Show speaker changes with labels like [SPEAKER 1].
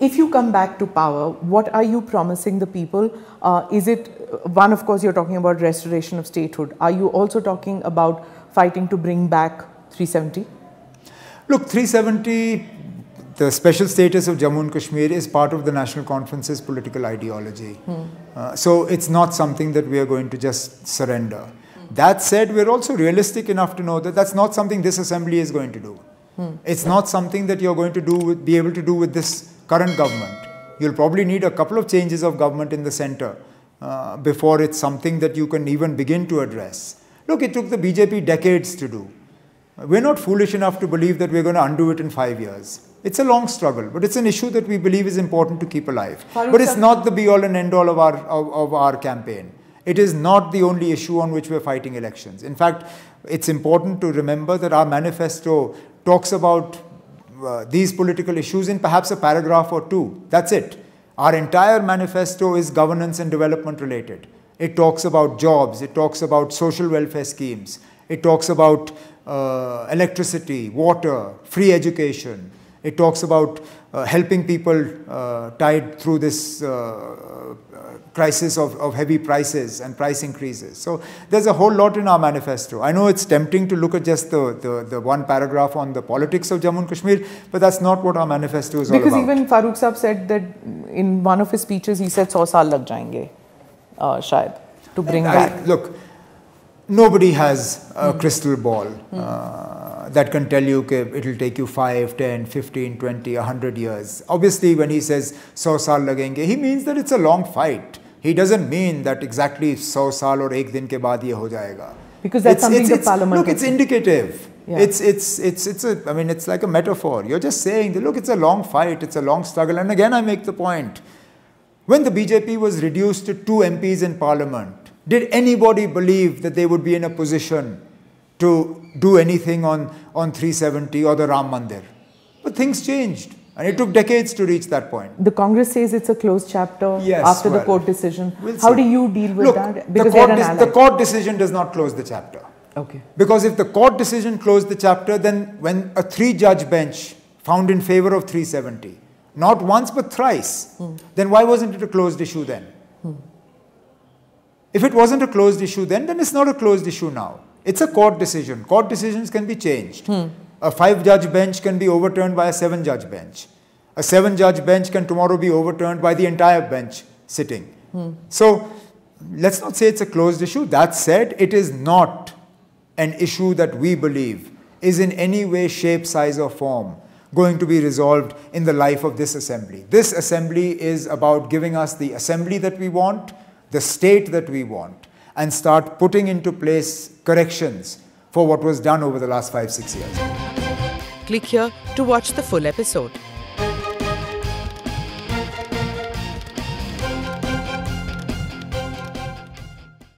[SPEAKER 1] If you come back to power, what are you promising the people? Is it, one, of course, you're talking about restoration of statehood. Are you also talking about fighting to bring back 370?
[SPEAKER 2] Look, 370, the special status of Jammu and Kashmir is part of the National Conference's political ideology. So it's not something that we are going to just surrender. That said, we're also realistic enough to know that that's not something this assembly is going to do. It's not something that you're going to be able to do with this current government. You'll probably need a couple of changes of government in the center before it's something that you can even begin to address. Look, it took the BJP decades to do. We're not foolish enough to believe that we're going to undo it in 5 years. It's a long struggle, but it's an issue that we believe is important to keep alive. But it's not the be-all and end-all of our campaign. It is not the only issue on which we're fighting elections. In fact, it's important to remember that our manifesto talks about these political issues in perhaps a paragraph or two. That's it. Our entire manifesto is governance and development related. It talks about jobs. It talks about social welfare schemes. It talks about electricity, water, free education. It talks about helping people tide through this crisis of heavy prices and price increases. So there's a whole lot in our manifesto. I know it's tempting to look at just the one paragraph on the politics of Jammu and Kashmir, but that's not what our manifesto is all about.
[SPEAKER 1] Because even Farooq Saab said that in one of his speeches, he said 100 saal lag jayenge, shayad, to bring back.
[SPEAKER 2] Look, nobody has a crystal ball that can tell you that it will take you 5, 10, 15, 20, 100 years. Obviously, when he says 100 saal lagenge, he means that it's a long fight. He doesn't mean that exactly 100 saal or ek din ke baad ye ho jayega.
[SPEAKER 1] Because that's something the parliament...
[SPEAKER 2] Look, it's indicative. Yeah. It's like a metaphor. You're just saying that, look, it's a long fight, it's a long struggle. And again, I make the point. When the BJP was reduced to 2 MPs in parliament, did anybody believe that they would be in a position to do anything on 370 or the Ram Mandir? But things changed. And it took decades to reach that point.
[SPEAKER 1] The Congress says it's a closed chapter after the court decision. How do you deal with that?
[SPEAKER 2] Because the court decision does not close the chapter.
[SPEAKER 1] Okay.
[SPEAKER 2] Because if the court decision closed the chapter, then when a 3-judge bench found in favor of 370, not once but thrice, then why wasn't it a closed issue then? If it wasn't a closed issue then it's not a closed issue now. It's a court decision. Court decisions can be changed. A 5-judge bench can be overturned by a 7-judge bench. A 7-judge bench can tomorrow be overturned by the entire bench sitting. So let's not say it's a closed issue. That said, it is not an issue that we believe is in any way, shape, size or form going to be resolved in the life of this assembly. This assembly is about giving us the assembly that we want, the state that we want, and start putting into place corrections for what was done over the last 5-6 years.
[SPEAKER 3] Click here to watch the full episode.